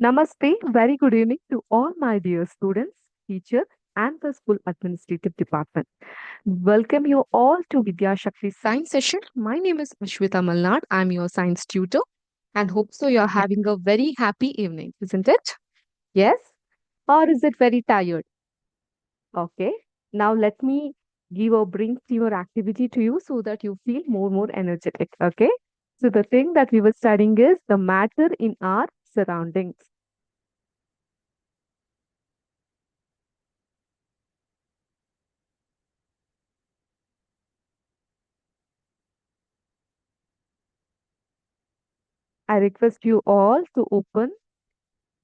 Namaste, very good evening to all my dear students, teachers, and the school administrative department. Welcome you all to Vidya Shakti Science Session. My name is Ashwita Malnad. I'm your science tutor and hope so you're having a very happy evening, isn't it? Yes? Or is it very tired? Okay. Now let me give a bring your activity to you so that you feel more energetic. Okay. So the thing that we were studying is the matter in our surroundings. I request you all to open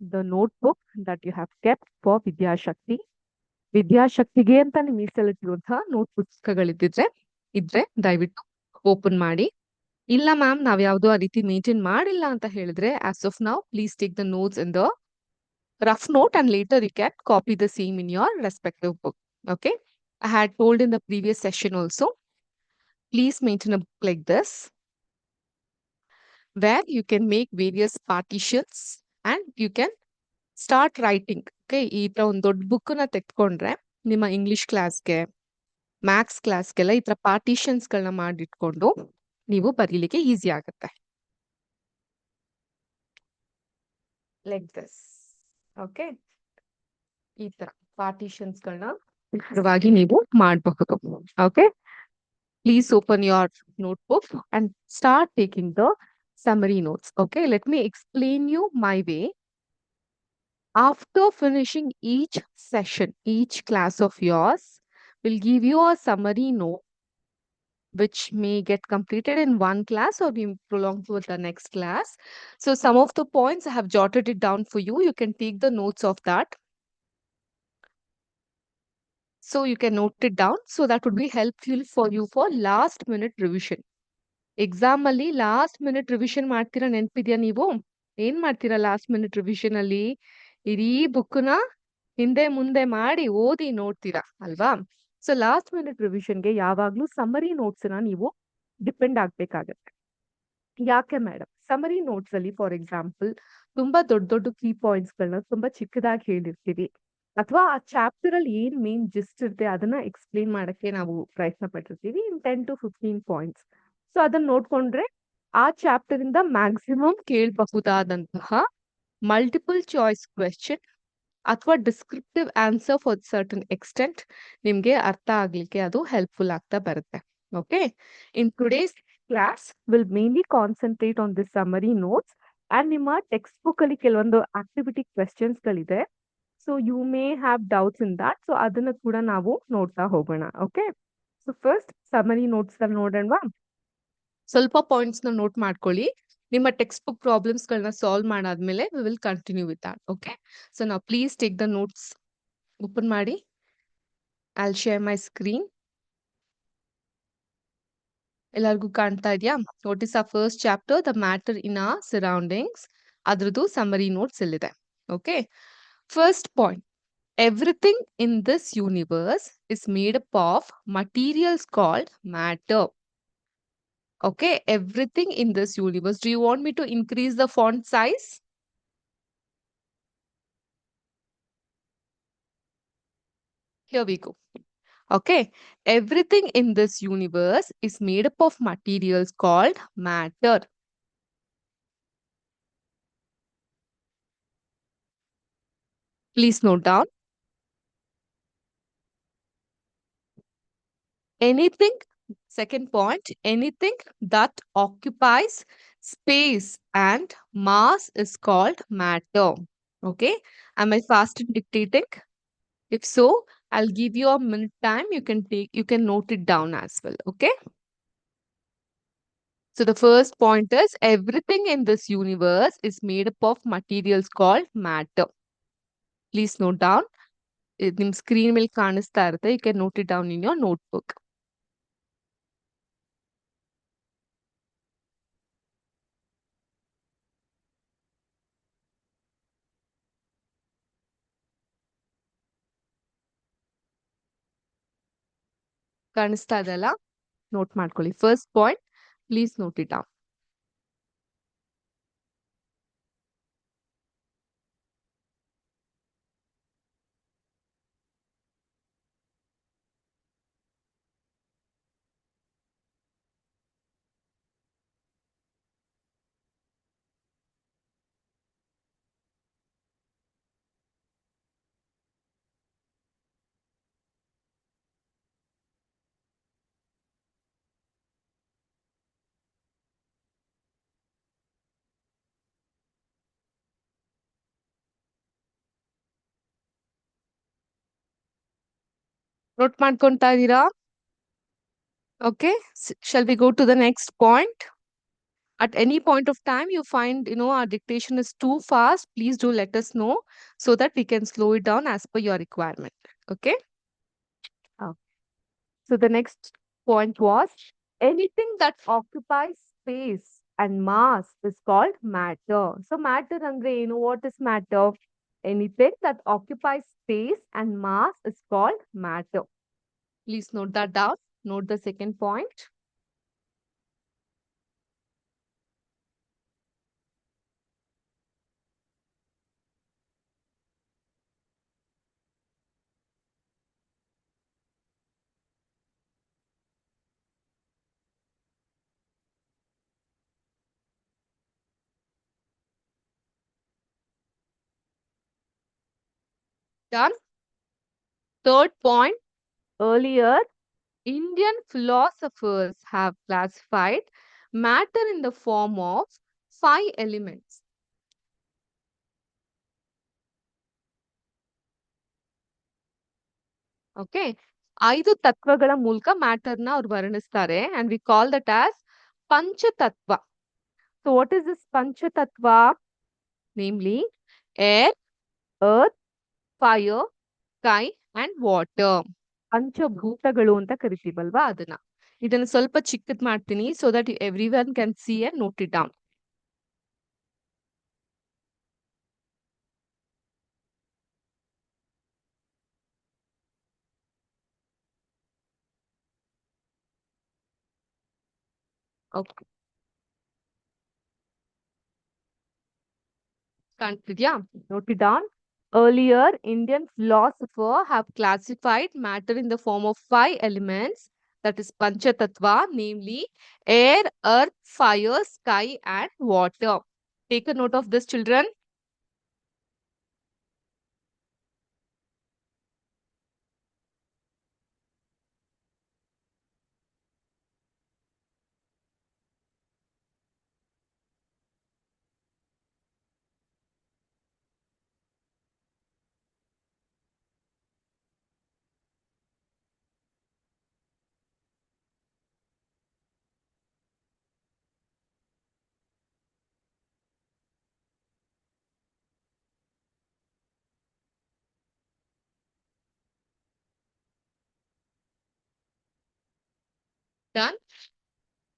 the notebook that you have kept for ವಿದ್ಯಾಶಕ್ತಿ ವಿದ್ಯಾಶಕ್ತಿಗೆ ಅಂತಾನೆ ಮೀಸಲಿಟ್ಟಿರುವಂತಹ note ಪುಸ್ತಕಗಳಿದ್ದಿದ್ರೆ ದಯವಿಟ್ಟು open ಮಾಡಿ. ಇಲ್ಲ ma'am ನಾವ್ ಯಾವ್ದೋ ಆ ರೀತಿ maintain ಮಾಡಿಲ್ಲ ಅಂತ ಹೇಳಿದ್ರೆ as of now please take the notes in the rough note and later you can copy the same in your respective book. Okay. I had told in the previous session also, please maintain a book like this where you can make various partitions and you can start writing. Okay, ಈ ತರ ಒಂದು ದೊಡ್ಡ book ನ ತೆಗೆದುಕೊಂಡ್ರೆ ನಿಮ್ಮ English ಕ್ಲಾಸ್ಗೆ, maths ಕ್ಲಾಸ್ಗೆಲ್ಲ ಈ ತರ ಪಾರ್ಟಿಷನ್ಸ್ ಗಳನ್ನ ಮಾಡಿಟ್ಕೊಂಡು ನೀವು ಬರೀಲಿಕ್ಕೆ ಈಸಿ ಆಗುತ್ತೆ. Like this. ಓಕೆ, ಈ ತರ ಪಾರ್ಟಿಷನ್ಸ್ ಗಳನ್ನ ವಿವರವಾಗಿ ನೀವು ಮಾಡಬಹುದು. Okay, please open your notebook and start taking the summary notes. Okay, let me explain you my way. After finishing each session, each class of yours will give you a summary note which may get completed in one class or be prolonged to the next class. So some of the points I have jotted it down for you. You can take the notes of that. So you can note it down. So that would be helpful for you for last minute revision. Exam ಅಲ್ಲಿ last minute revision ಮಾಡ್ತೀರಾ? ನೆನ್ಪಿದ್ಯಾ? ನೀವು ಏನ್ ಮಾಡ್ತೀರಾ last minute revision ಅಲ್ಲಿ? ಇಡೀ ಬುಕ್ನ ಹಿಂದೆ ಮುಂದೆ ಮಾಡಿ ಓದಿ ನೋಡ್ತೀರಾ ಅಲ್ವಾ? ಸೊ ಲಾಸ್ಟ್ ಮಿನಿಟ್ ರಿವಿಷನ್ಗೆ ಯಾವಾಗ್ಲೂ ಸಮರಿ ನೋಟ್ಸ್ ನ ನೀವು ಡಿಪೆಂಡ್ ಆಗ್ಬೇಕಾಗತ್ತೆ. ಯಾಕೆ ಮೇಡಮ್? ಸಮರಿ ನೋಟ್ಸ್ ಅಲ್ಲಿ ಫಾರ್ ಎಕ್ಸಾಂಪಲ್ ತುಂಬಾ ದೊಡ್ಡ ದೊಡ್ಡ ಕೀ ಪಾಯಿಂಟ್ಸ್ ಗಳನ್ನ ತುಂಬಾ ಚಿಕ್ಕದಾಗಿ ಹೇಳಿರ್ತೀವಿ, ಅಥವಾ ಆ ಚಾಪ್ಟರ್ ಅಲ್ಲಿ ಏನ್ ಮೇನ್ ಜಿಸ್ಟ್ ಇರುತ್ತೆ ಅದನ್ನ ಎಕ್ಸ್ಪ್ಲೇನ್ ಮಾಡಕ್ಕೆ ನಾವು ಪ್ರಯತ್ನ ಪಟ್ಟಿರ್ತೀವಿ ಇನ್ 10 to 15 ಪಾಯಿಂಟ್ಸ್. ಸೊ ಅದನ್ನ ನೋಡ್ಕೊಂಡ್ರೆ ಆ ಚಾಪ್ಟರ್ ಇಂದ ಮ್ಯಾಕ್ಸಿಮಮ್ ಕೇಳಬಹುದಾದಂತಹ ಮಲ್ಟಿಪಲ್ ಚಾಯ್ಸ್ ಕ್ವೆಶ್ಚನ್ ಅಥವಾ descriptive answer for certain extent ನಿಮ್ಗೆ ಅರ್ಥ ಆಗ್ಲಿಕ್ಕೆ ಅದು ಹೆಲ್ಪ್ಫುಲ್ ಆಗ್ತಾ ಬರುತ್ತೆ. Okay, in today's class will mainly concentrate on this summary notes and ನಿಮ್ಮ ಟೆಕ್ಸ್ಟ್ ಬುಕ್ ಅಲ್ಲಿ ಕೆಲವೊಂದು ಆಕ್ಟಿವಿಟಿ ಕ್ವೆಶ್ಚನ್ಸ್ ಗಳಿದೆ. So you may have doubts in that. So ಅದನ್ನ ಕೂಡ ನಾವು ನೋಡ್ತಾ ಹೋಗೋಣ. Okay, so first summary notes ನೋಡೋಣವಾ? ಸ್ವಲ್ಪ ಪಾಯಿಂಟ್ಸ್ ನ ನೋಟ್ ಮಾಡ್ಕೊಳ್ಳಿ. ನಿಮ್ಮ ಟೆಕ್ಸ್ಟ್ ಬುಕ್ ಪ್ರಾಬ್ಲಮ್ಸ್ ಗಳನ್ನ ಸಾಲ್ವ್ ಮಾಡಾದ್ಮೇಲೆ we will continue with that. Okay, so ನಾವು please take the notes. Open ಮಾಡಿ. I'll share my screen. ಎಲ್ಲರಿಗೂ ಕಾಣ್ತಾ ಇದೆಯಾ? What is a first chapter? The matter in our surroundings. ಅದ್ರದ್ದು ಸಮರಿ ನೋಟ್ಸ್ ಇಲ್ಲಿದೆ. Okay, first point. Everything in this universe is made up of materials called matter. Okay, everything in this universe. Do you want me to increase the font size? Here we go. Okay, everything in this universe is made up of materials called matter. Please note down. Anything, second point, anything that occupies space and mass is called matter. Okay, am I fast in dictating? If so, I'll give you a minute time. You can note it down as well. Okay. So the first point is everything in this universe is made up of materials called matter. Please note down. ನಿಮ್ಮ screen ಮೇಲೆ ಕಾಣಿಸ್ತಾ ಇರುತ್ತೆ. You can note it down in your notebook. ಕಾಣಿಸ್ತಾ ಇದೆಯಲ್ಲ? Note ಮಾಡ್ಕೊಳ್ಳಿ. First point, please note it down. Note ಮಾಡ್ಕೊಂತಾ ಇದೀರಾ? Okay. Shall we go to the next point? At any point of time you find, our dictation is too fast, please do let us know so that we can slow it down as per your requirement. Okay. Oh. So the next point was anything that occupies space and mass is called matter. So matter andre what is matter? Anything that occupies space and mass is called matter. Please note that down. Note the second point. Done. Third point. Earlier, Indian philosophers have classified matter in the form of 5 elements. Okay. 5 ತತ್ವಗಳ ಮೂಲಕ matter ನ ಅವ್ರು ವರ್ಣಿಸ್ತಾರೆ and we call that as Panchatattva. So what is this Panchatattva? Namely, air, earth, fire, sky and water. ಪಂಚಭೂತಗಳು ಅಂತ ಕರಿತೀವಲ್ವಾ ಅದನ್ನ. ಇದನ್ನ ಸ್ವಲ್ಪ ಚಿಕ್ಕದ್ ಮಾಡ್ತೀನಿ so that everyone can see and note it down. Okay. ಕಾಣ್ತಿದ್ಯಾ? Note it down. Earlier, Indian philosophers have classified matter in the form of 5 elements, that is Panchatattva, namely air, earth, fire, sky, and water. Take a note of this, children. Done.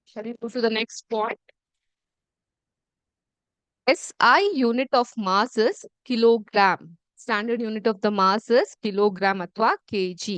Shall we go to the next point? SI unit of mass is kilogram. Standard unit of the mass is kilogram ಅಥವಾ kg.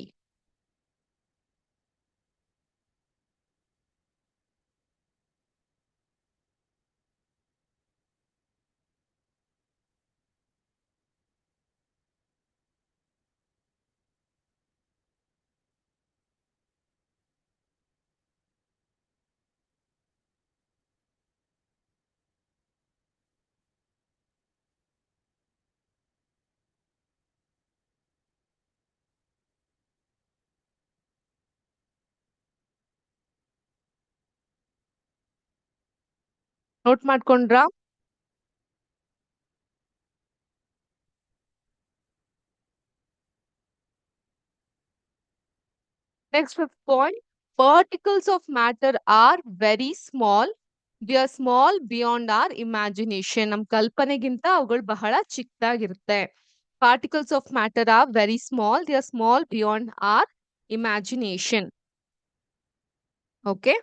Note ಮಾಡ್ಕೊಂಡ್ರಾ? Next fifth point, particles of matter are very small. They are small beyond our imagination. ನಮ್ಮ ಕಲ್ಪನೆಗಿಂತ ಅವುಗಳು ಬಹಳ ಚಿಕ್ಕದಾಗಿರುತ್ತೆ. Particles of matter are very small. They are small beyond our imagination. Okay.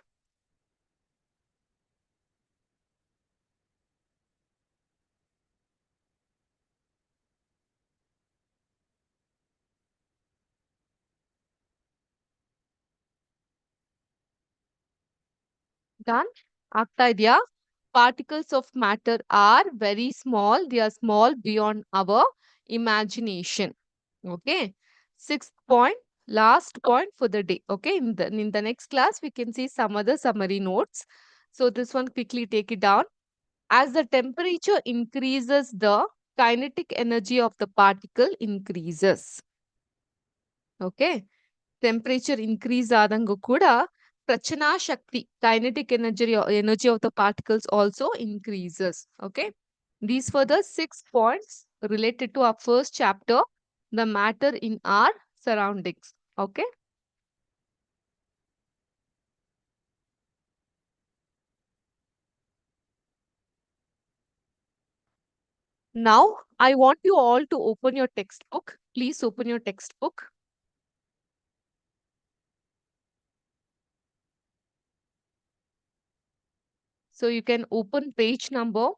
Done. ಆಗ್ತಾ ಇದೆಯಾ? Particles of matter are very small. They are small beyond our imagination. Okay. Sixth point, last point for the day. Okay. In the next class, we can see some other summary notes. So this one, quickly take it down. As the temperature increases, the kinetic energy of the particle increases. Okay. Temperature increase ಆದಂಗೂ ಕೂಡ ಪ್ರಚನಾ ಶಕ್ತಿ, kinetic energy of the particles also increases. Okay. These were the 6 points related to our first chapter, the matter in our surroundings. Okay. Now, I want you all to open your textbook. Please open your textbook. So you can open page number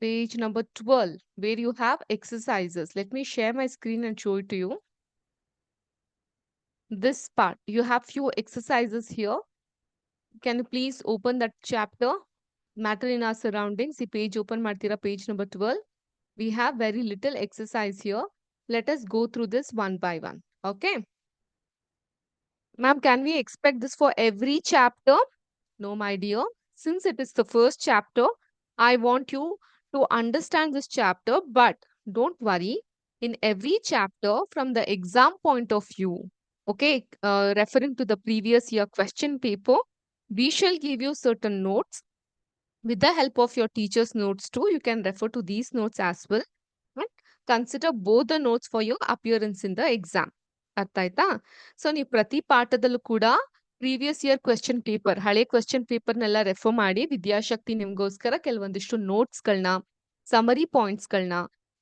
page number 12, where you have exercises. Let me share my screen and show it to you. This part, you have few exercises here. Can you please open that chapter? Matter in our surroundings. The page open ಮಾಡ್ತೀರಾ page number 12. We have very little exercise here. Let us go through this one by one. Okay. Ma'am, can we expect this for every chapter? No, my dear. Since it is the first chapter, I want you to understand this chapter, but don't worry. In every chapter, from the exam point of view, okay, referring to the previous year question paper, we shall give you certain notes. With the help of your teacher's notes too, you can refer to these notes as well. And consider both the notes for your appearance in the exam. ಅರ್ಥ ಆಯ್ತಾ? So ನೀವು ಪ್ರತಿ ಪಾಠದಲ್ಲೂ ಕೂಡ previous year question paper, ಹಳೆ question ಪೇಪರ್ನೆಲ್ಲ refer ಮಾಡಿ ವಿದ್ಯಾಶಕ್ತಿ ನಿಮ್ಗೋಸ್ಕರ ಕೆಲವೊಂದಿಷ್ಟು ನೋಟ್ಸ್ಗಳನ್ನ, summary ಪಾಯಿಂಟ್ಸ್ಗಳನ್ನ,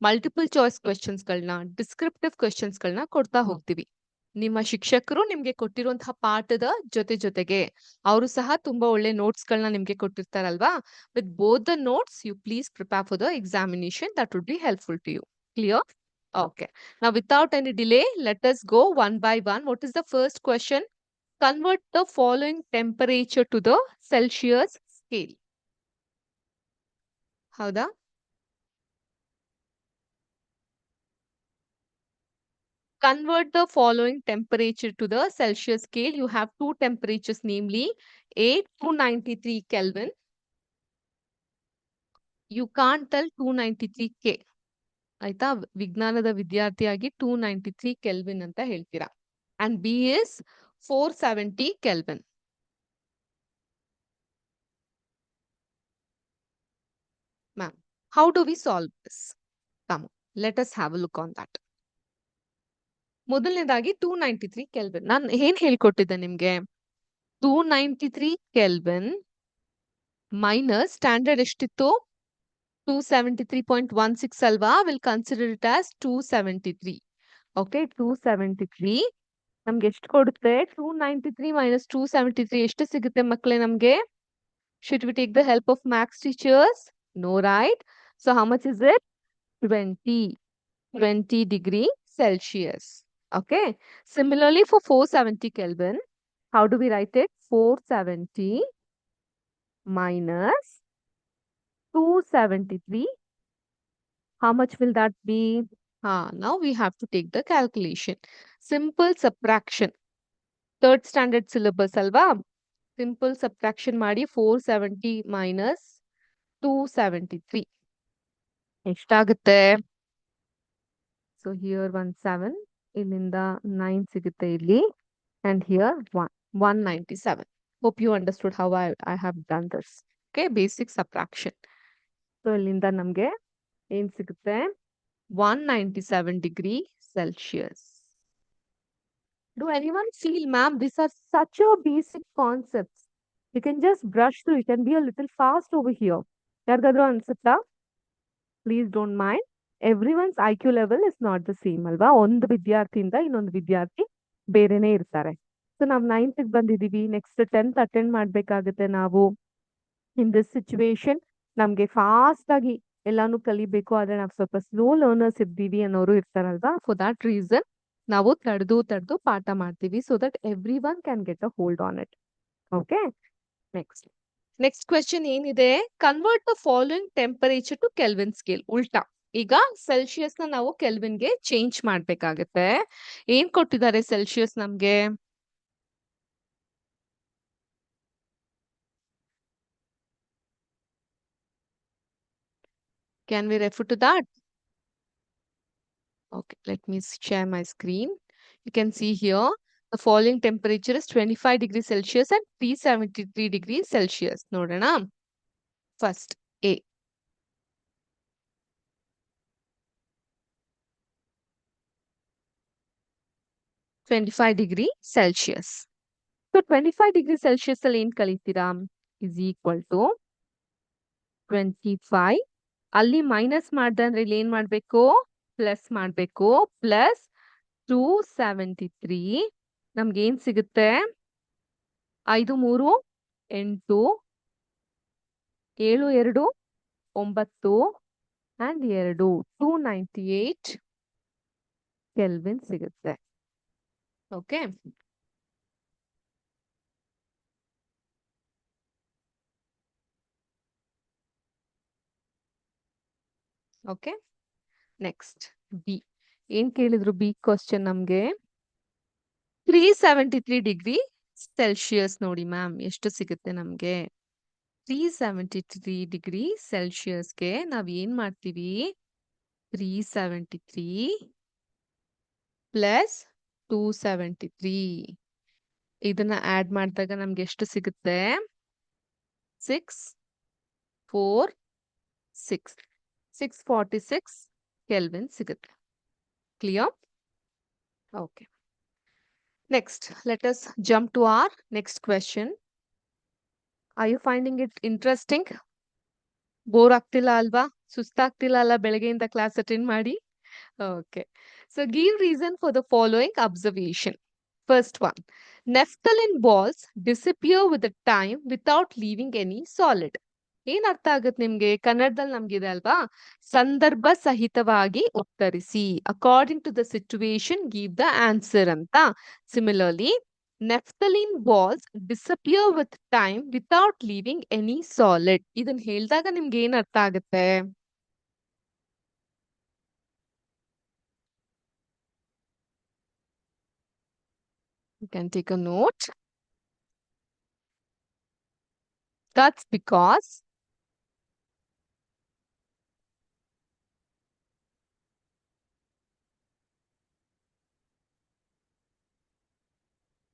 multiple choice ಕ್ವೆಶ್ಚನ್ಸ್ಗಳನ್ನ, descriptive ಕ್ವೆಶ್ಚನ್ಸ್ಗಳನ್ನ ಕೊಡ್ತಾ ಹೋಗ್ತೀವಿ. ನಿಮ್ಮ ಶಿಕ್ಷಕರು ನಿಮ್ಗೆ ಕೊಟ್ಟಿರುವಂತಹ ಪಾಠದ ಜೊತೆಗೆ ಅವರು ಸಹ ತುಂಬಾ ಒಳ್ಳೆ ನೋಟ್ಸ್ಗಳನ್ನ ನಿಮ್ಗೆ ಕೊಟ್ಟಿರ್ತಾರಲ್ವಾ? With both the notes you please prepare for the examination. That would be helpful to you. Clear? Okay. Now, without any delay, let us go one by one. What is the first question? Convert the following temperature to the Celsius scale. ಹೌದಾ? Convert the following temperature to the Celsius scale. You have two temperatures, namely 8 to 93 Kelvin. You can't tell 293 K. ಆಯ್ತಾ? ವಿಜ್ಞಾನದ ವಿದ್ಯಾರ್ಥಿಯಾಗಿ 293 kelvin ಅಂತ ಹೇಳ್ತೀರಾ. And B is 470 Kelvin. Ma'am, how do we solve this? Come on, let us have a look on that. ಮೊದಲನೇದಾಗಿ 293 kelvin. ನಾನು ಏನ್ ಹೇಳ್ಕೊಟ್ಟಿದ್ದೆ ನಿಮ್ಗೆ? 293 kelvin minus standard ಎಷ್ಟಿತ್ತು? 273.16 ಅಲ್ವಾ? Will consider it as 273. Okay, 273 ನಮ್ಗೆ ಎಷ್ಟು ಕೊಡುತ್ತೆ? 293 minus 273 ಎಷ್ಟು ಸಿಗುತ್ತೆ ಮಕ್ಕಳೇ ನಮ್ಗೆ? Should we take the help of maths teachers? No, right? So how much is it? 20 degree Celsius. Okay. Similarly, for 470 Kelvin, how do we write it? 470 minus 273. How much will that be? Now we have to take the calculation. Simple subtraction. Third standard syllabus alva. Simple subtraction ಮಾಡಿ 470 minus 273. ಎಷ್ಟಾಗುತ್ತೆ? So here 17, ಇಲ್ಲಿಂದ 9 ಸಿಗುತ್ತೆ ಇಲ್ಲಿ, and here 197. Hope you understood how I have done this. Okay, basic subtraction. So ಇಲ್ಲಿಂದ ನಮ್ಗೆ ಏನ್ ಸಿಗುತ್ತೆ? 197 degree Celsius. Do anyone feel, ma'am, these are such a basic concepts. You can just brush through. You can be a little fast over here. ಯಾರಿಗಾದ್ರೂ ಅನ್ಸುತ್ತಾ? Please don't mind. Everyone's IQ level is not the same ಅಲ್ವಾ? ಒಂದು ವಿದ್ಯಾರ್ಥಿಯಿಂದ ಇನ್ನೊಂದು ವಿದ್ಯಾರ್ಥಿ ಬೇರೆನೇ ಇರ್ತಾರೆ. So ನಾವು 9th ಬಂದಿದೀವಿ, ನೆಕ್ಸ್ಟ್ 10th ಅಟೆಂಡ್ ಮಾಡ್ಬೇಕಾಗುತ್ತೆ ನಾವು. ಇನ್ ದಿಸ್ ಸಿಚುವೇಶನ್ ನಮ್ಗೆ ಫಾಸ್ಟ್ ಆಗಿ ಎಲ್ಲಾನು ಕಲಿಬೇಕು, ಆದ್ರೆ ನಾವು ಸ್ವಲ್ಪ ಸ್ಲೋ ಲರ್ನರ್ಸ್ ಇದ್ದೀವಿ ಅನ್ನೋರು ಇರ್ತಾರಲ್ವಾ? ಫಾರ್ ದಟ್ ರೀಸನ್ ನಾವು ತಡೆದು ಪಾಠ ಮಾಡ್ತೀವಿ, so that every one can get a hold on it. Okay, next question ಏನಿದೆ? Convert the following temperature to Kelvin scale. ಉಲ್ಟಾ, ಈಗ ಸೆಲ್ಸಿಯಸ್ ನ ನಾವು ಕೆಲ್ವಿನ್ಗೆ ಚೇಂಜ್ ಮಾಡ್ಬೇಕಾಗತ್ತೆ. ಏನ್ ಕೊಟ್ಟಿದ್ದಾರೆ ಸೆಲ್ಸಿಯಸ್ ನಮ್ಗೆ? Can we refer to that? Okay, let me share my screen. You can see here the following temperature is 25 degrees Celsius and 373 degrees Celsius. ನೋಡೋಣ. First A. 25 degree Celsius. So 25 degree Celsius ಅಲ್ಲಿ ಏನ್ ಕಲಿತೀರಾ? Is equal to 25. ಅಲ್ಲಿ minus ಮಾಡ್ದೆ ಅಂದ್ರೆ ಇಲ್ಲಿ ಏನ್ ಮಾಡ್ಬೇಕು? Plus ಮಾಡ್ಬೇಕು. ಪ್ಲಸ್ 273. ನಮ್ಗೆ ಏನ್ ಸಿಗುತ್ತೆ? 5 3 8 7 2 9 and 2 298 ಕೆಲ್ವಿನ್ ಸಿಗುತ್ತೆ. Okay, okay. Next B. ಏನ್ ಕೇಳಿದ್ರು ಬಿ ಕ್ವಶನ್ ನಮ್ಗೆ? 373 ಡಿಗ್ರಿ ಸೆಲ್ಸಿಯಸ್ ನೋಡಿ ಮ್ಯಾಮ್ ಎಷ್ಟು ಸಿಗುತ್ತೆ ನಮ್ಗೆ? 373 ಡಿಗ್ರಿ ಸೆಲ್ಸಿಯಸ್ಗೆ ನಾವ್ ಏನ್ ಮಾಡ್ತೀವಿ? 373 ಪ್ಲಸ್ 273 ಇದನ್ನ ಆಡ್ ಮಾಡಿದಾಗ ನಮ್ಗೆ ಎಷ್ಟು ಸಿಗುತ್ತೆ? 6 4 6 646 ಕೆಲ್ವಿನ್ ಸಿಗುತ್ತೆ. Clear? Okay. Next, let us jump to our next question. Are you finding it interesting? Bore ಆಗ್ತಿಲ್ಲ ಅಲ್ವಾ? ಸುಸ್ತಾಗ್ತಿಲ್ಲ ಅಲ್ಲ ಬೆಳಗ್ಗೆಯಿಂದ ಕ್ಲಾಸ್ ಅಟೆಂಡ್ ಮಾಡಿ? Okay. So give reason for the following observation. First one, naphthalene balls disappear with the time without leaving any solid. ಏನ್ ಅರ್ಥ ಆಗುತ್ತೆ ನಿಮ್ಗೆ? ಕನ್ನಡದಲ್ಲಿ ನಮ್ಗಿದೆ ಅಲ್ವಾ? ಸಂದರ್ಭ ಸಹಿತವಾಗಿ ಉತ್ತರಿಸಿ. According to the situation give the answer ಅಂತ. Similarly, naphthalene balls disappear with time without leaving any solid. ಇದನ್ನ ಹೇಳಿದಾಗ ನಿಮ್ಗೆ ಏನ್ ಅರ್ಥ ಆಗುತ್ತೆ? You can take a note. That's because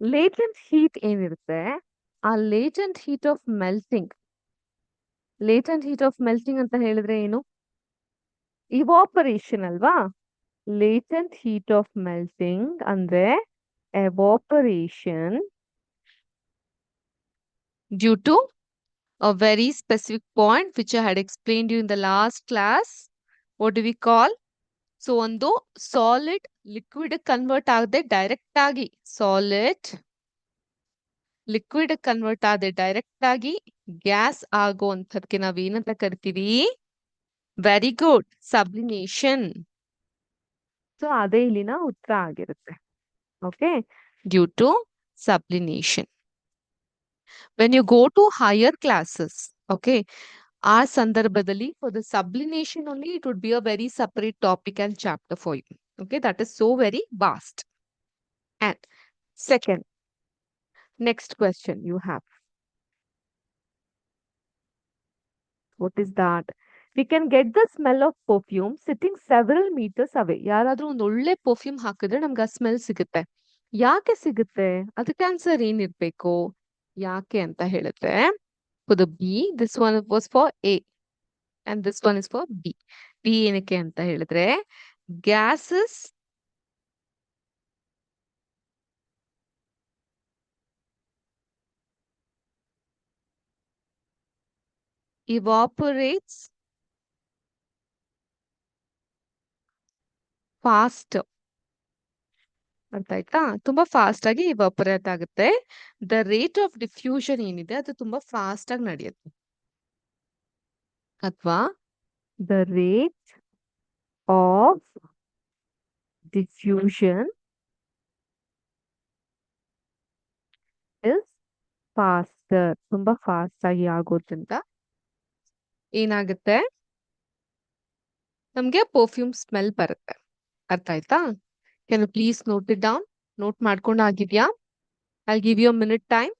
latent heat ಏನಿರುತ್ತೆ, ಆ latent heat of melting ಅಂತ ಹೇಳಿದ್ರೆ ಏನು? ಇವಾಪರೇಷನ್ ಅಲ್ವಾ? latent heat of melting ಅಂದ್ರೆ evaporation due to a very specific point which I had explained you in the last class. What do we call? So ಒಂದು solid liquid convert ಆಗದೆ direct ಆಗಿ direct ಆಗಿ gas ಆಗುವಂಥದ್ಕೆ ನಾವ್ ಏನಂತ ಕರಿತೀವಿ? Very good, sublimation. So ಅದೇ ಇಲ್ಲಿನ ಉತ್ತರ ಆಗಿರುತ್ತೆ. Okay, due to sublimation. When you go to higher classes, okay, ಆ ಸಂದರ್ಭದಲ್ಲಿ for the sublimation only it would be a very separate topic and chapter for you. Okay, that is so very vast. And second, next question you have. What is that? We can get the smell of perfume sitting several meters away. ಯಾರಾದ್ರೂ ಒಂದು ಒಳ್ಳೆ perfume ಹಾಕಿದ್ರೆ ನಮ್ಗೆ ಆ smell ಸಿಗುತ್ತೆ. ಯಾಕೆ ಸಿಗುತ್ತೆ? ಅದಕ್ಕೆ ಆನ್ಸರ್ ಏನಿರ್ಬೇಕು? ಯಾಕೆ ಅಂತ ಹೇಳಿದ್ರೆ, for the B, this one was for A. And this one is for B. B ಏನಕ್ಕೆ ಅಂತ ಹೇಳಿದ್ರೆ, gases evaporates ಫಾಸ್ಟ್. ಅರ್ಥ ಆಯ್ತಾ? ತುಂಬಾ ಫಾಸ್ಟ್ ಆಗಿ ಇವಾಪರೇಟ್ ಆಗುತ್ತೆ. ದ ರೇಟ್ ಆಫ್ ಡಿಫ್ಯೂಷನ್ ಏನಿದೆ ಅದು ತುಂಬಾ ಫಾಸ್ಟ್ ಆಗಿ ನಡೆಯುತ್ತೆ. ಅಥವಾ the rate of diffusion is faster. ತುಂಬಾ ಫಾಸ್ಟ್ ಆಗಿ ಆಗೋದ್ರಿಂದ ಏನಾಗುತ್ತೆ? ನಮ್ಗೆ ಪರ್ಫ್ಯೂಮ್ ಸ್ಮೆಲ್ ಬರುತ್ತೆ. ಅರ್ಥ ಆಯ್ತಾ? Can you please note it down? Note ಮಾಡ್ಕೊಂಡು ಆಗಿದ್ಯಾ? I'll give you a minute time.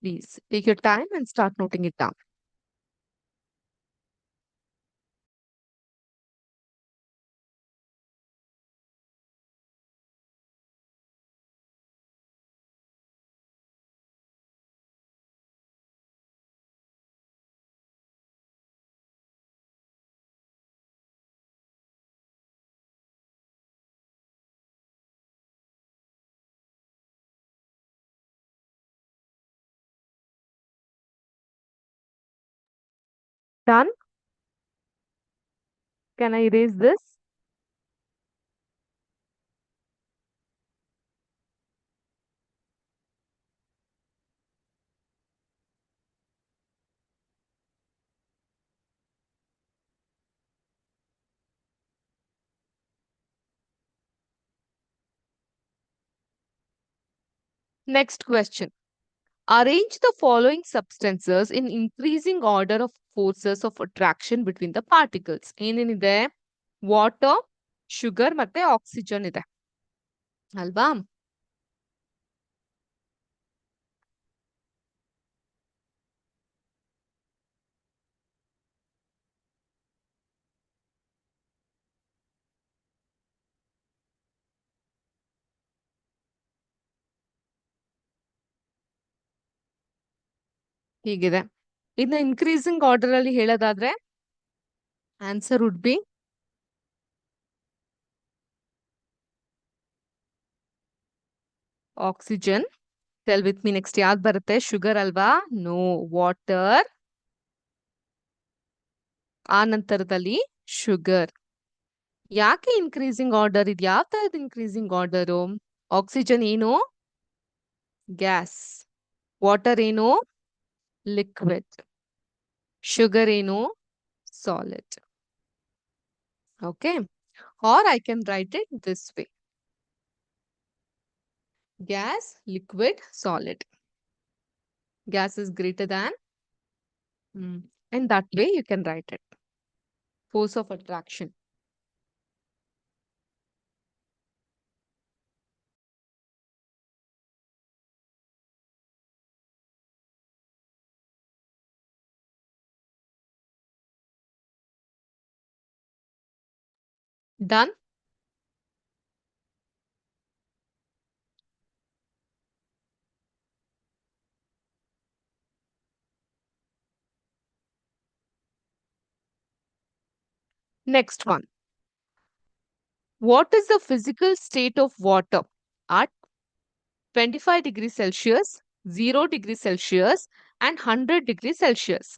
Please take your time and start noting it down. Done? Can I erase this? Next question. Arrange the following substances in increasing order of forces of attraction between the particles. ಏನೇನಿದೆ? Water, sugar ಮತ್ತೆ oxygen ಇದೆ ಅಲ್ವಾ? ಹೀಗಿದೆ. ಇನ್ನು increasing order ಅಲ್ಲಿ ಹೇಳೋದಾದ್ರೆ answer would be oxygen. Tell with me next ಯಾವ್ದು ಬರುತ್ತೆ? ಶುಗರ್ ಅಲ್ವಾ? No, water. ಆ ನಂತರದಲ್ಲಿ ಶುಗರ್. ಯಾಕೆ ಇನ್ಕ್ರೀಸಿಂಗ್ ಆರ್ಡರ್? ಇದು ಯಾವ ತರದ ಇನ್ಕ್ರೀಸಿಂಗ್ ಆರ್ಡರು? ಆಕ್ಸಿಜನ್ ಏನು? ಗ್ಯಾಸ್. ವಾಟರ್ ಏನು? ಲಿಕ್ವಿಡ್. ಶುಗರ್ ಏನು? Solid. Okay. Or I can write it this way. Gas, liquid, solid. Gas is greater than. And that way you can write it. Force of attraction. Done? Next one. What is the physical state of water at 25 degrees Celsius, 0 degrees Celsius, and 100 degrees Celsius?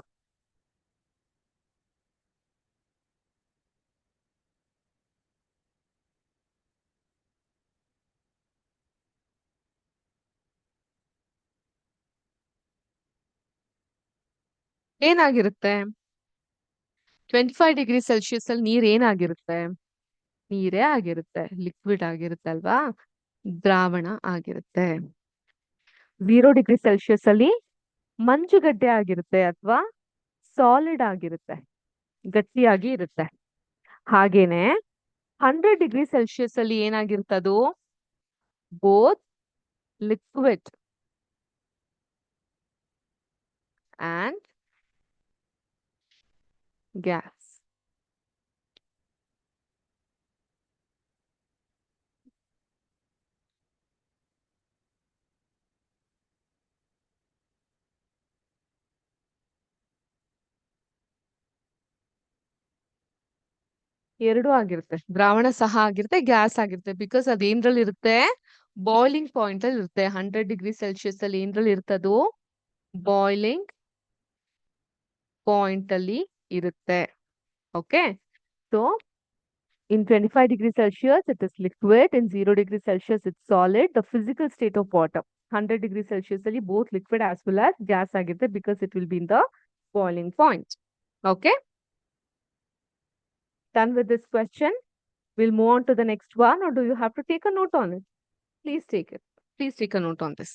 ಏನಾಗಿರುತ್ತೆ? 25 degree Celsius ಅಲ್ಲಿ ನೀರ್ ಏನಾಗಿರುತ್ತೆ? ನೀರೇ ಆಗಿರುತ್ತೆ, liquid ಆಗಿರುತ್ತೆ ಅಲ್ವಾ? ದ್ರಾವಣ ಆಗಿರುತ್ತೆ. 0 ಡಿಗ್ರಿ ಸೆಲ್ಸಿಯಸ್ ಅಲ್ಲಿ ಮಂಜುಗಡ್ಡೆ ಆಗಿರುತ್ತೆ ಅಥವಾ ಸಾಲಿಡ್ ಆಗಿರುತ್ತೆ, ಗಟ್ಟಿಯಾಗಿ ಇರುತ್ತೆ. ಹಾಗೇನೆ 100 ಡಿಗ್ರಿ ಸೆಲ್ಸಿಯಸ್ ಅಲ್ಲಿ ಏನಾಗಿರ್ತದು? Both liquid and gas. ಎರಡು ಆಗಿರುತ್ತೆ, ದ್ರಾವಣ ಸಹ ಆಗಿರುತ್ತೆ, ಗ್ಯಾಸ್ ಆಗಿರುತ್ತೆ. ಬಿಕಾಸ್ ಅದೇನ್ರಲ್ಲಿ ಇರುತ್ತೆ? ಬಾಯ್ಲಿಂಗ್ ಪಾಯಿಂಟ್ ಅಲ್ಲಿ ಇರುತ್ತೆ. 100 ಡಿಗ್ರಿ ಸೆಲ್ಸಿಯಸ್ ಅಲ್ಲಿ ಏನ್ರಲ್ಲಿ ಇರ್ತದು? ಬಾಯ್ಲಿಂಗ್ ಪಾಯಿಂಟ್ ಅಲ್ಲಿ ಇರುತ್ತೆ. Okay. So in 25 degrees Celsius, it is liquid. In 0 degrees Celsius, it's solid. The physical state of water. 100 degrees Celsius, both liquid as well as gas agite because it will be in the boiling point. Okay. Done with this question. We'll move on to the next one, or do you have to take a note on it? Please take it. Please take a note on this.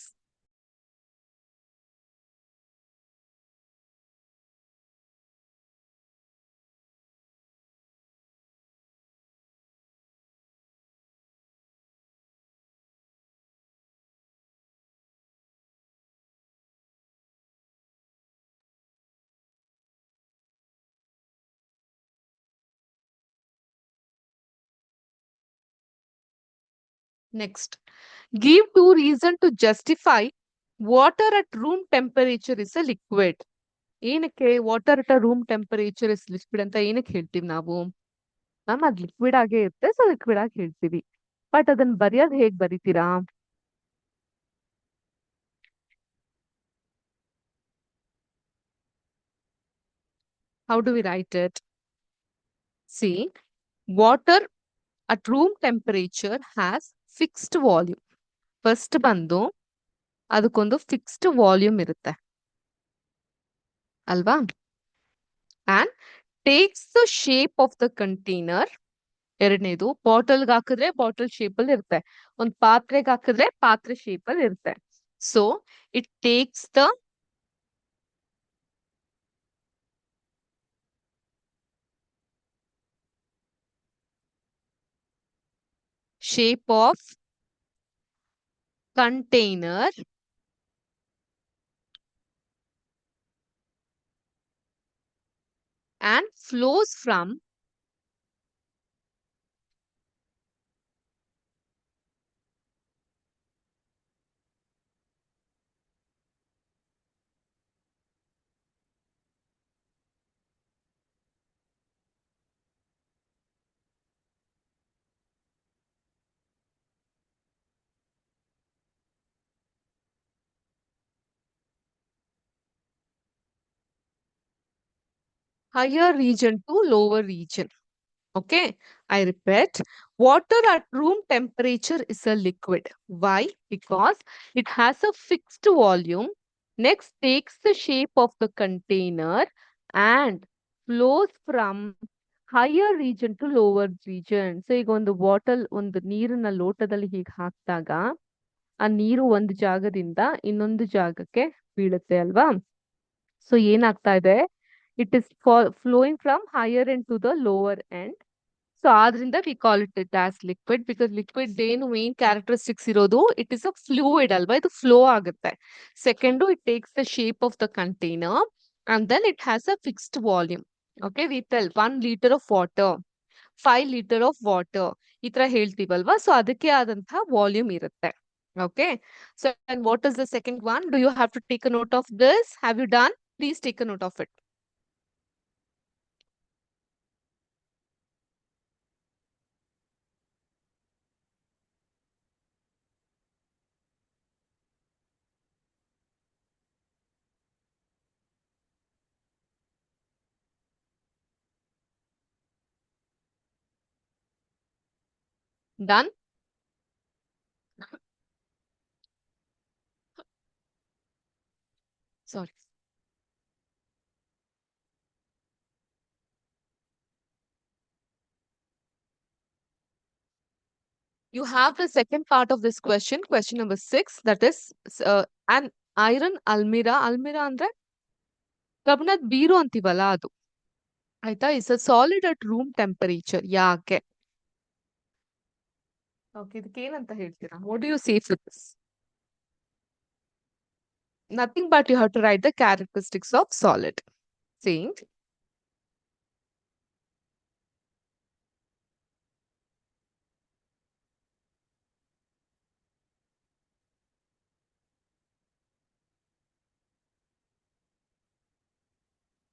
Next, give two reasons to justify water at room temperature is a liquid. ಏನಕ್ಕೆ water at room temperature is liquid ಅಂತ ಏನಕ್ಕೆ ಹೇಳ್ತೀವಿ ನಾವು? Ma'am ಅದ್ liquid ಆಗೇ ಇರುತ್ತೆ, so liquid ಆಗಿ ಹೇಳ್ತೀವಿ. ಬಟ್ ಅದನ್ನ ಬರೆಯೋದು ಹೇಗ್ ಬರೀತೀರಾ? How do we write it? See, water at room temperature has fixed volume. First ಬಂದು ಅದಕ್ಕೊಂದು ಫಿಕ್ಸ್ಡ್ ವಾಲ್ಯೂಮ್ ಇರುತ್ತೆ ಅಲ್ವಾ? And takes the shape of the container. ಎರಡನೇದು ಬಾಟಲ್ಗೆ ಹಾಕಿದ್ರೆ ಬಾಟಲ್ ಶೇಪ್ ಅಲ್ಲಿ ಇರುತ್ತೆ. ಒಂದು ಪಾತ್ರೆಗೆ ಹಾಕಿದ್ರೆ ಪಾತ್ರೆ ಶೇಪ್ ಅಲ್ಲಿ ಇರುತ್ತೆ. So it takes the shape of container and flows from higher region to lower region. Okay, I repeat, water at room temperature is a liquid. Why? Because it has a fixed volume, next takes the shape of the container and flows from higher region to lower region. So ಈಗ ಒಂದು bottle ಒಂದು ನೀರನ್ನ ಲೋಟದಲ್ಲಿ ಹೀಗೆ ಹಾಕಿದಾಗ ಆ ನೀರು ಒಂದು ಜಾಗದಿಂದ ಇನ್ನೊಂದು ಜಾಗಕ್ಕೆ ಬೀಳುತ್ತೆ ಅಲ್ವಾ? ಸೊ ಏನಾಗ್ತಾ ಇದೆ? It is flowing from higher end to the lower end. So ಆದ್ರಿಂದ we call it as liquid, because liquid ಏನು ಮೇನ್ ಕ್ಯಾರೆಕ್ಟರಿಸ್ಟಿಕ್ಸ್ ಇರೋದು, ಇಟ್ ಇಸ್ ಅ ಫ್ಲೂಯಿಡ್ ಅಲ್ವಾ, ಇದು ಫ್ಲೋ ಆಗುತ್ತೆ. Second, it takes the shape of the container and then it has a fixed volume. Okay, we tell 1 litre of water, 5 litre of water ಈ ತರ ಹೇಳ್ತೀವಲ್ವಾ. So ಅದಕ್ಕೆ ಆದಂತಹ volume ಇರುತ್ತೆ. Okay, so and what is the second one? Do you have to take a note of this? Have you done? Please take a note of it. Done? Sorry. You have the second part of this question, question number 6, that is an iron almirah. Almirah ಅಂದ್ರೆ ಕಬ್ಬಿಣದ ಬೀರು ಅಂತೀವಲ್ಲ ಅದು. ಆಯ್ತಾ? Is a solid at room temperature. ಯಾಕೆ? Okay, ಇದಕ್ಕೆ ಏನಂತ ಹೇಳ್ತೀರಾ? What do you say for this? Nothing but you have to write the characteristics of solid. Saying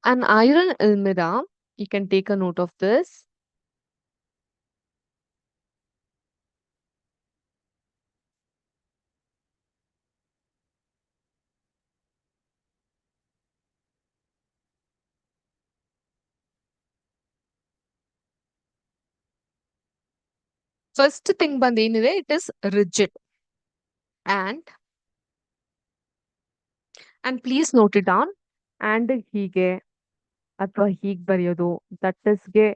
an iron almirah, you can take a note of this. First thing ಬಂದ್ ಏನಿದೆ, it is rigid. And please note it down. And ಹೀಗೆ ಅಥವಾ ಹೀಗ್ ಬರೆಯೋದು, that ಇಸ್ಗೆ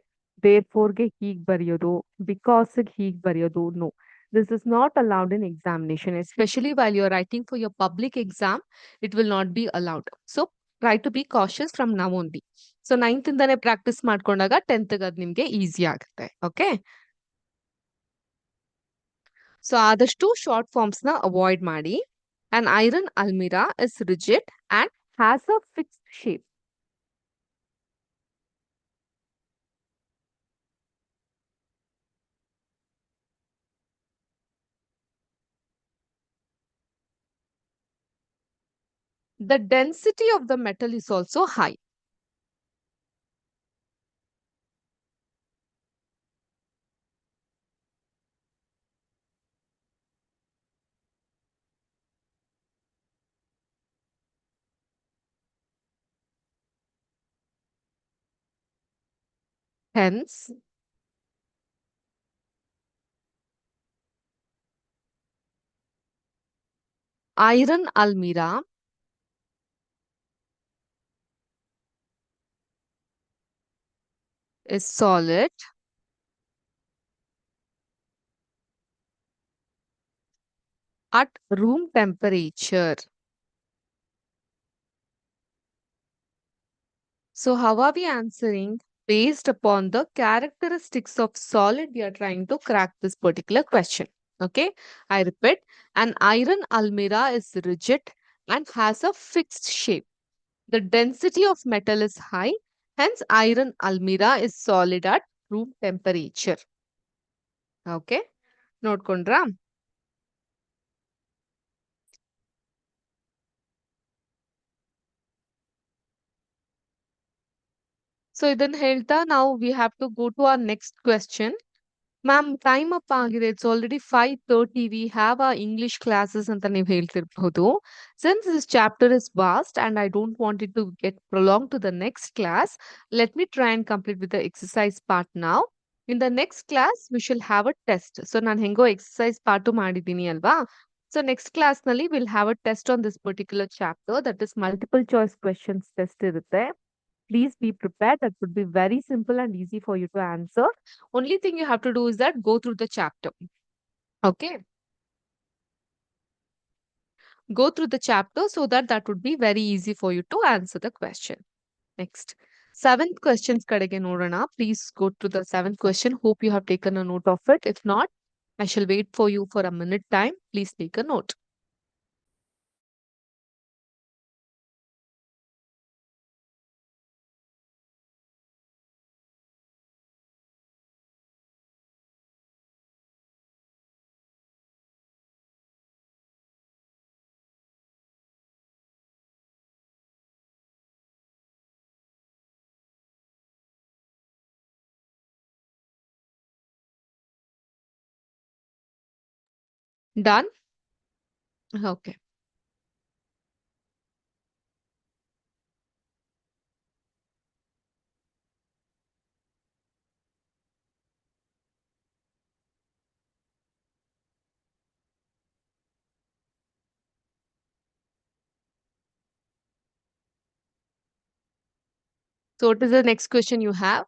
ದೇರ್ಫೋರ್ಗೆ ಹೀಗ್ ಬರೆಯೋದು, ಬಿಕಾಸ್ಗೆ ಹೀಗ್ ಬರೆಯೋದು, no. This is not allowed in examination, especially while you're writing for your public exam, it will not be allowed. So try to be cautious from now only. So 9th ಇಂದಾನೆ practice ಮಾಡ್ಕೊಂಡಾಗ 10th ಗೆ ಅದು ನಿಮ್ಗೆ easy ಆಗುತ್ತೆ. Okay, so ಆದಷ್ಟು short forms ನ avoid ಮಾಡಿ. An iron almirah is rigid and has a fixed shape. The density of the metal is also high. Hence, iron almirah is solid at room temperature. So, how are we answering? Based upon the characteristics of solid, we are trying to crack this particular question. Okay, I repeat, an iron almirah is rigid and has a fixed shape. The density of metal is high, hence, iron almirah is solid at room temperature. Okay, ನೋಡ್ಕೊಂಡ್ರಾ? So, ಇದನ್ನ ಹೇಳ್ತಾ ನಾವು we have to go to our next question. Ma'am time up ಆಗಿದೆ. It's already 5:30. We have a English classes ಅಂತ ನೀವು ಹೇಳ್ತಿರ್ಬಹುದು. Since this chapter is vast and I don't want it to get prolong to the next class, let me try and complete with the exercise part now. In the next class we shall have a test. So ನಾನು ಹೆಂಗೋ exercise part ಮಾಡಿದ್ದೀನಿ ಅಲ್ವಾ? So next class ನಲ್ಲಿ will have a test on this particular chapter, that is multiple choice questions test ಇರುತ್ತೆ. Please be prepared. That would be very simple and easy for you to answer. Only thing you have to do is that go through the chapter. Okay. Go through the chapter so that that would be very easy for you to answer the question. Next. Seventh questions kadege nodana. Please go to the seventh question. Hope you have taken a note of it. If not, I shall wait for you for a minute time. Please take a note. Done? Okay. So what is the next question you have?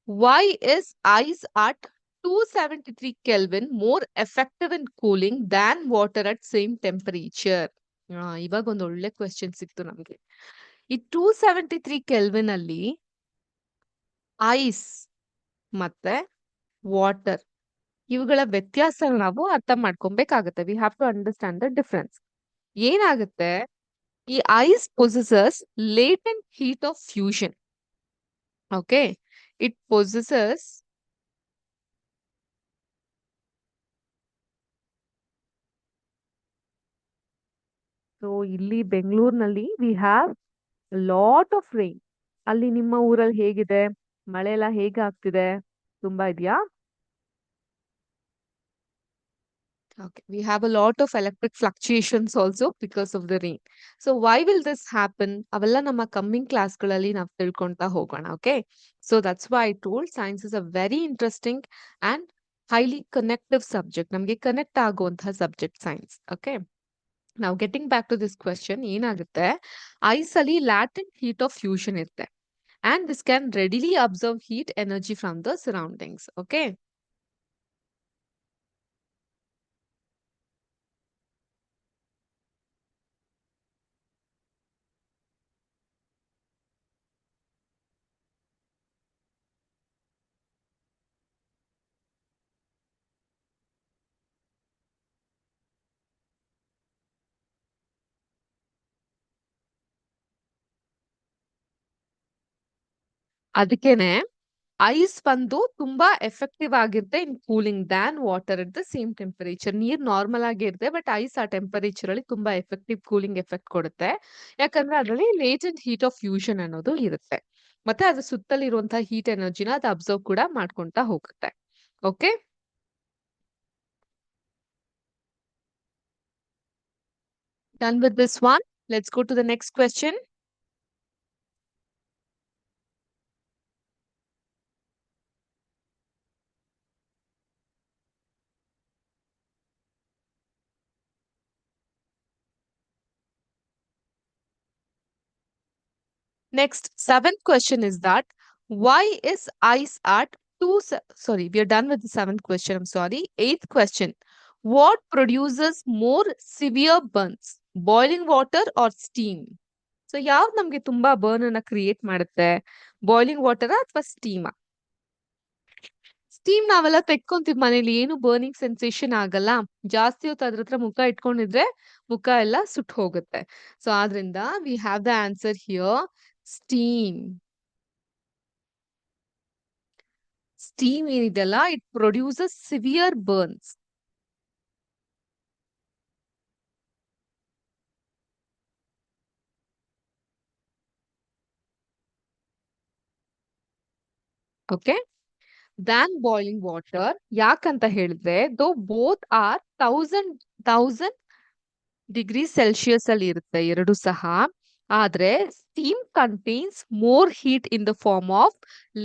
Why is ice at 273 Kelvin more effective in cooling than water at same temperature? ಇವಾಗ ಒಂದು ಒಳ್ಳೆ question ಸಿಕ್ತು ನಮ್ಗೆ. ಈ 273 kelvin ಅಲ್ಲಿ ice ಮತ್ತೆ water ಇವುಗಳ ವ್ಯತ್ಯಾಸ ನಾವು ಅರ್ಥ ಮಾಡ್ಕೊಬೇಕಾಗತ್ತೆ. We have to understand the difference. ಏನಾಗುತ್ತೆ, ಈ ice possesses latent heat of fusion. Okay, it possesses so ಇಲ್ಲಿ ಬೆಂಗಳೂರಿನಲ್ಲಿ we have lot of rain. ಅಲ್ಲಿ ನಿಮ್ಮ ಊರಲ್ಲಿ ಹೇಗಿದೆ? ಮಳೆ ಎಲ್ಲ ಹೇಗೆ ಆಗ್ತಿದೆ? ತುಂಬಾ ಇದೆಯಾ? Okay, we have a lot of electric fluctuations also because of the rain. So why will this happen? ಅವೆಲ್ಲ ನಮ್ಮ ಕಮ್ಮಿಂಗ್ ಕ್ಲಾಸ್ಗಳಲ್ಲಿ ನಾವು ತಿಳ್ಕೊಂತಾ ಹೋಗೋಣ. Okay, so that's why I told science is a very interesting and highly connective subject. ನಮಗೆ connect ಆಗುವಂತಹ subject science. Okay, ನಾವು getting back to this question, ಏನಾಗುತ್ತೆ, ice ಅಲ್ಲಿ ಲ್ಯಾಟೆಂಟ್ ಹೀಟ್ ಆಫ್ ಫ್ಯೂಷನ್ ಇರುತ್ತೆ and this can readily absorb heat energy from the surroundings. Okay. ಅದಕ್ಕೇನೆ ice ಬಂದು ತುಂಬಾ effective ಆಗಿರುತ್ತೆ in cooling than water at the same temperature. ನೀರ್ normal ಆಗಿ ಇರುತ್ತೆ, ಬಟ್ ಐಸ್ ಆ ಟೆಂಪರೇಚರ್ ಅಲ್ಲಿ ತುಂಬಾ ಎಫೆಕ್ಟಿವ್ ಕೂಲಿಂಗ್ ಎಫೆಕ್ಟ್ ಕೊಡುತ್ತೆ. ಯಾಕಂದ್ರೆ ಅದರಲ್ಲಿ ಲೇಟೆಂಟ್ ಹೀಟ್ ಆಫ್ ಫ್ಯೂಷನ್ ಅನ್ನೋದು ಇರುತ್ತೆ. ಮತ್ತೆ ಅದ್ರ ಸುತ್ತಲಿರುವಂತಹ ಹೀಟ್ ಎನರ್ಜಿನ ಅದು ಅಬ್ಸರ್ವ್ ಕೂಡ ಮಾಡ್ಕೊಂತಾ ಹೋಗುತ್ತೆ. Okay, done with this one. Let's go to the next question. Next, seventh question is that why is ice at sorry, we are done with the seventh question. I'm sorry. Eighth question. What produces more severe burns? Boiling water or steam? So ಯಾವ್ದು ನಮ್ಗೆ ತುಂಬಾ burn ಅನ್ನ create ಮಾಡುತ್ತೆ? Boiling water ಅಥವಾ steam? Steam ನಾವೆಲ್ಲ ತೆಕ್ಕೊಂತೀವಿ ಮನೇಲಿ, ಏನು burning sensation ಆಗಲ್ಲ. ಜಾಸ್ತಿ ಹೊತ್ತು ಅದ್ರ ಹತ್ರ ಮುಖ ಇಟ್ಕೊಂಡಿದ್ರೆ ಮುಖ ಎಲ್ಲ ಸುಟ್ಟು ಹೋಗುತ್ತೆ. ಸೊ ಆದ್ರಿಂದ we have the answer here, steam. Steam ಏನಿದೆಯಲ್ಲ, it produces severe burns. Okay, than boiling water. ಯಾಕಂತ ಹೇಳಿದ್ರೆ ದೋ ಬೋತ್ ಆರ್ 1000 ಡಿಗ್ರಿ ಸೆಲ್ಸಿಯಸ್ ಅಲ್ಲಿ ಇರುತ್ತೆ ಎರಡು ಸಹ. ಆದ್ರೆ steam contains more heat in the form of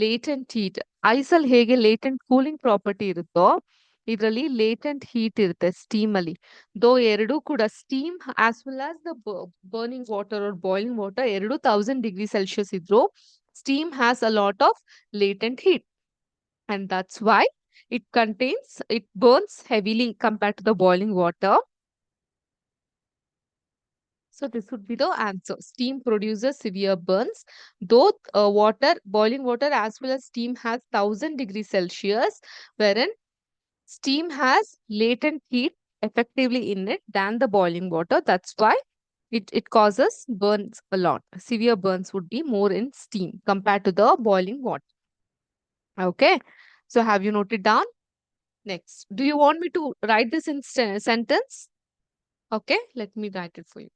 latent heat. Ice ಅಲ್ಲಿ ಹೇಗೆ ಲೇಟೆಂಟ್ ಕೂಲಿಂಗ್ ಪ್ರಾಪರ್ಟಿ ಇರುತ್ತೋ, ಇದರಲ್ಲಿ ಲೇಟೆಂಟ್ ಹೀಟ್ ಇರುತ್ತೆ ಸ್ಟೀಮ್ ಅಲ್ಲಿ. ದೋ ಎರಡು ಕೂಡ steam as well as the burning water or boiling water ಎರಡು 1000 ಡಿಗ್ರಿ ಸೆಲ್ಸಿಯಸ್ ಇದ್ರು, steam has a lot of latent heat, and that's why it burns heavily compared to the boiling water. So this would be the answer. Steam produces severe burns. Though boiling water as well as steam has 1000 degrees Celsius, wherein steam has latent heat effectively in it than the boiling water. That's why it causes burns a lot. Severe burns would be more in steam compared to the boiling water. Okay. So have you noted down? Next, do you want me to write this in sentence? Okay, let me write it for you.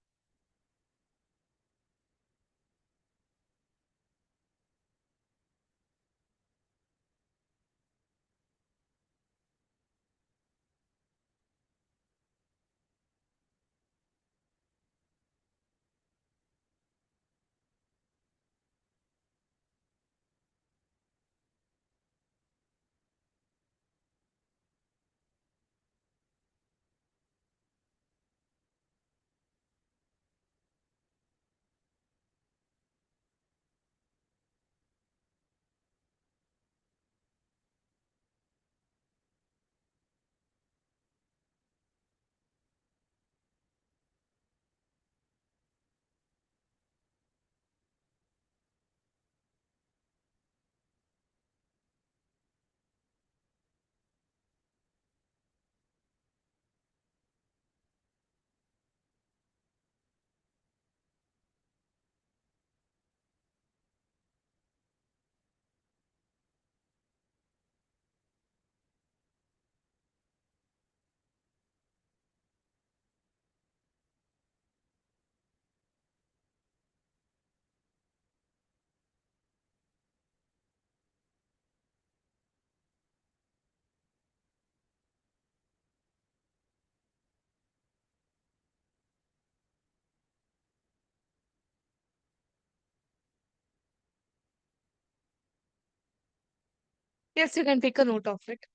Yes, you can take a note of it.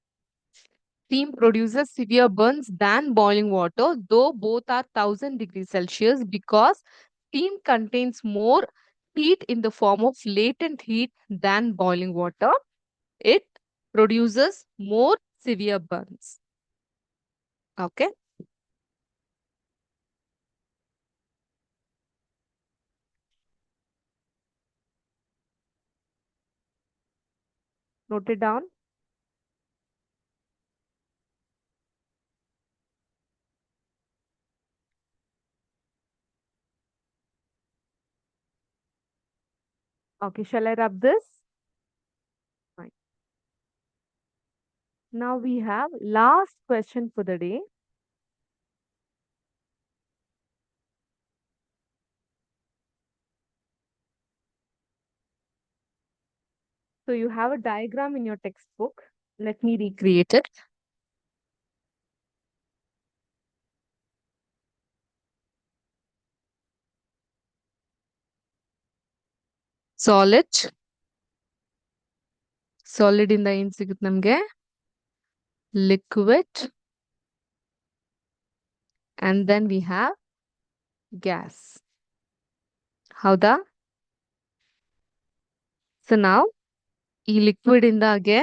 Steam produces severe burns than boiling water, though both are 1000 degrees Celsius, because steam contains more heat in the form of latent heat than boiling water. It produces more severe burns. Okay. Note it down. Okay, shall I rub this? Fine. Now we have last question for the day. So you have a diagram in your textbook. Let me recreate it. Solid. Solid in the ಏನ್ ಸಿಗುತ್ತೆ ನಮ್ಗೆ? Liquid. And then we have gas. ಹೌದಾ? So ನಾವು ಈ liquid ಇಂದಾಗೆ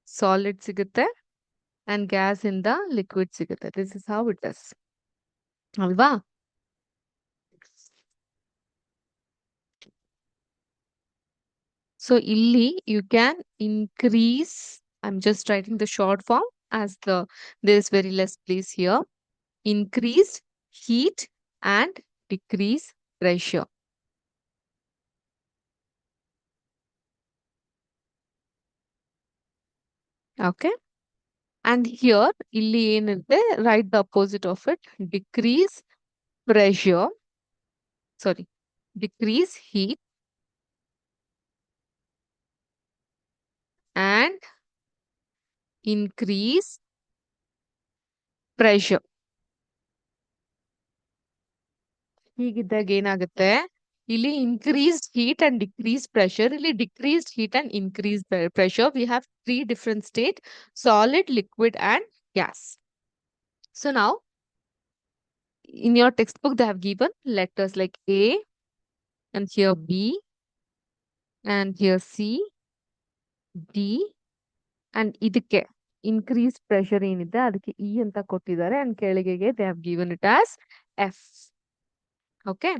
solid ಸಿಗುತ್ತೆ and gas ಇಂದ liquid ಸಿಗುತ್ತೆ. This is how it is ಅಲ್ವಾ? ಸೊ ಇಲ್ಲಿ you can increase, I'm just writing the short form as there is very less place here. Increase heat and decrease pressure. Okay. And here, ಇಲ್ಲಿ ಏನಿದೆ, write the opposite of it. Decrease pressure, sorry, decrease heat and increase pressure. ಹೀಗಿದ್ದಾಗ ಏನಾಗುತ್ತೆ, ಇಲ್ಲಿ increased heat and decreased pressure, ಇಲ್ಲಿ decreased heat and increased pressure. We have three different state: solid, liquid and gas. So now, in your textbook, they have given letters like A, and here B, and here C, D, and ಇದಕ್ಕೆ increased pressure ಏನಿದೆ ಅದಕ್ಕೆ E ಅಂತ ಕೊಟ್ಟಿದ್ದಾರೆ, and ಕೆಳಗೆಗೆ they have given it as F. Okay,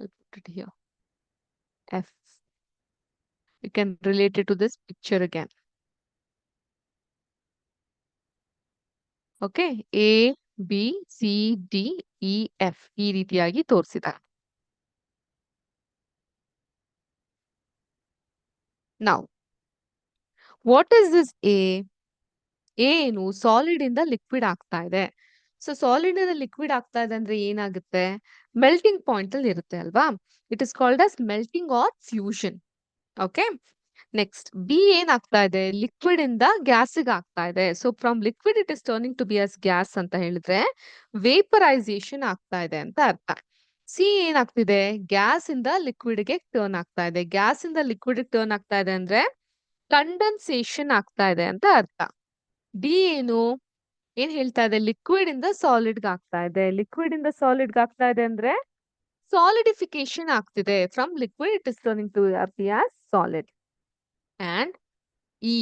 I'll put it here, F. You can relate it to this picture again. Okay, A, B, C, D, E, F ಈ ರೀತಿಯಾಗಿ ತೋರಿಸಿದ್ದಾರೆ. Now, what is this A? A ಏನು, solid ಇಂದ liquid ಆಗ್ತಾ ಇದೆ. So solid ಇಂದ liquid ಆಗ್ತಾ ಇದೆ ಅಂದ್ರೆ ಏನಾಗುತ್ತೆ, ಮೆಲ್ಟಿಂಗ್ ಪಾಯಿಂಟ್ ಅಲ್ಲಿ ಇರುತ್ತೆ ಅಲ್ವಾ? It is called as melting or fusion. Okay, next B ಏನಾಗ್ತಾ ಇದೆ, ಲಿಕ್ವಿಡ್ ಇಂದ ಗ್ಯಾಸಿಗೆ ಆಗ್ತಾ ಇದೆ. So from liquid it is turning to be as gas ಅಂತ ಹೇಳಿದ್ರೆ ವೇಪರೈಸೇಷನ್ ಆಗ್ತಾ ಇದೆ ಅಂತ ಅರ್ಥ. ಸಿ ಏನಾಗ್ತಿದೆ, ಗ್ಯಾಸ್ ಇಂದ ಲಿಕ್ವಿಡ್ ಗೆ ಟರ್ನ್ ಆಗ್ತಾ ಇದೆ. ಗ್ಯಾಸ್ ಇಂದ ಲಿಕ್ವಿಡ್ ಟರ್ನ್ ಆಗ್ತಾ ಇದೆ ಅಂದ್ರೆ ಕಂಡೆನ್ಸೇಷನ್ ಆಗ್ತಾ ಇದೆ ಅಂತ ಅರ್ಥ. ಡಿ ಏನು, ಏನ್ ಹೇಳ್ತಾ ಇದೆ, ಲಿಕ್ವಿಡ್ ಇಂದ ಸಾಲಿಡ್ ಆಗ್ತಾ ಇದೆ. ಲಿಕ್ವಿಡ್ ಇಂದ ಸಾಲಿಡ್ ಆಗ್ತಾ ಇದೆ ಅಂದ್ರೆ ಸಾಲಿಡಿಫಿಕೇಶನ್ ಆಗ್ತಿದೆ. From liquid it is turning to be as solid. And E,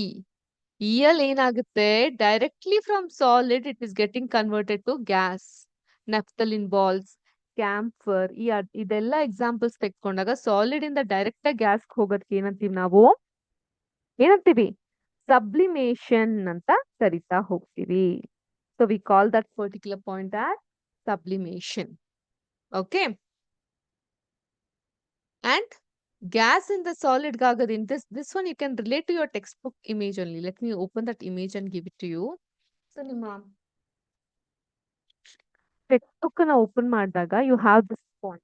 ಅಲ್ಲಿ ಏನಾಗುತ್ತೆ, directly from solid it is getting converted to gas. Naphthalene balls, camphor, ಇದೆಲ್ಲ ಎಕ್ಸಾಂಪಲ್ಸ್ ತೆಗೆದುಕೊಂಡಾಗ ಸಾಲಿಡ್ ಇಂದ ಡೈರೆಕ್ಟ್ ಆಗಿ ಗ್ಯಾಸ್ ಹೋಗೋದಕ್ಕೆ ಏನಂತೀವಿ ನಾವು, ಏನಂತೀವಿ, ಸಬ್ಲಿಮೇಷನ್ ಅಂತ ಕರಿತಾ ಹೋಗ್ತೀವಿ. So we call that particular point as sublimation. Okay, and gas in the solid gagadin, this one you can relate to your textbook image only. Let me open that image and give it to you. So ನಿಮ್ಮ textbook ಅನ್ನ open ಮಾಡಿದಾಗ you have this point.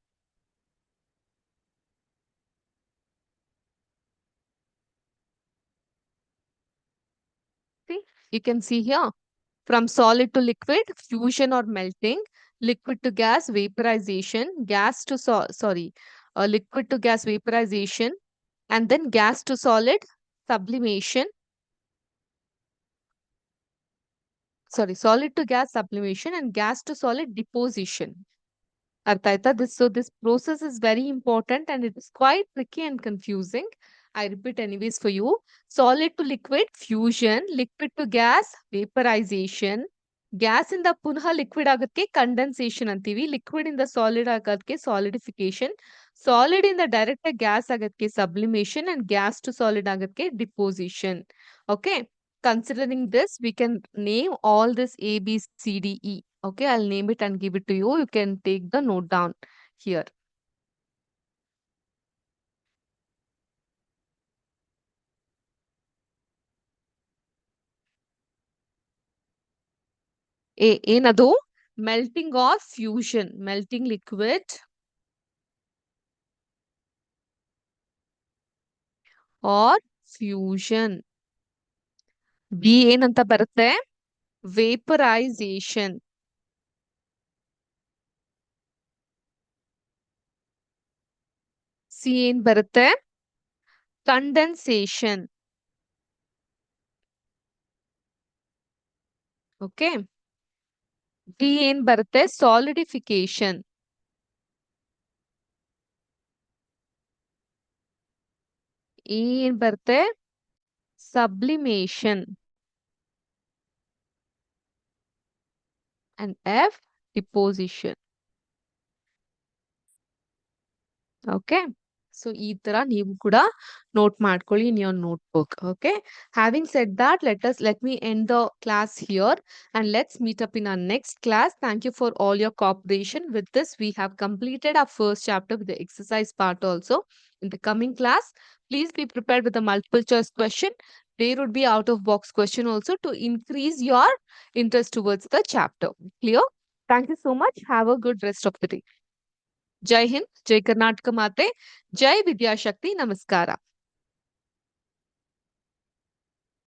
See, you can see here, from solid to liquid, fusion or melting; liquid to gas, vaporization; gas to liquid to gas, vaporization; and then gas to solid, sublimation. Solid to gas, sublimation, and gas to solid, deposition. ಅರ್ಥ ಆಯ್ತಾ? This process is very important and it is quite tricky and confusing. I repeat anyways for you. Solid to liquid, fusion; liquid to gas, vaporization; gas ಇಂದ ಪುನಃ liquid ಆಗೋದಕ್ಕೆ condensation ಅಂತೀವಿ; liquid ಇಂದ solid ಆಗೋದಕ್ಕೆ solidification; solid ಇಂದ direct ಆಗಿ gas ಆಗೋದಕ್ಕೆ sublimation; and gas to solid ಆಗೋದಕ್ಕೆ deposition. Okay, considering this, we can name all this A, B, C, D, E. Okay, I'll name it and give it to you. You can take the note down here. ಏನದು, melting or fusion, melting liquid or fusion. B ಏನಂತ ಬರುತ್ತೆ, vaporization. C ಏನ್ ಬರುತ್ತೆ, condensation. Okay, D ಏನ್ ಬರುತ್ತೆ, solidification. ಏನ್ ಬರುತ್ತೆ? Sublimation. And F deposition. Okay. So ಈ ತರ ನೀವು ಕೂಡ ನೋಟ್ ಮಾಡ್ಕೊಳ್ಳಿ in your notebook. Okay. Having said that, let me end the class here and let's meet up in our next class. Thank you for all your cooperation. With this, we have completed our first chapter with the exercise part also. In the coming class, please be prepared with the multiple choice question. There would be out of box question also to increase your interest towards the chapter. Clear? Thank you so much. Have a good rest of the day. ಜೈ ಹಿಂದ್, ಜೈ ಕರ್ನಾಟಕ ಮಾತೆ, ಜೈ ವಿದ್ಯಾಶಕ್ತಿ, ನಮಸ್ಕಾರ.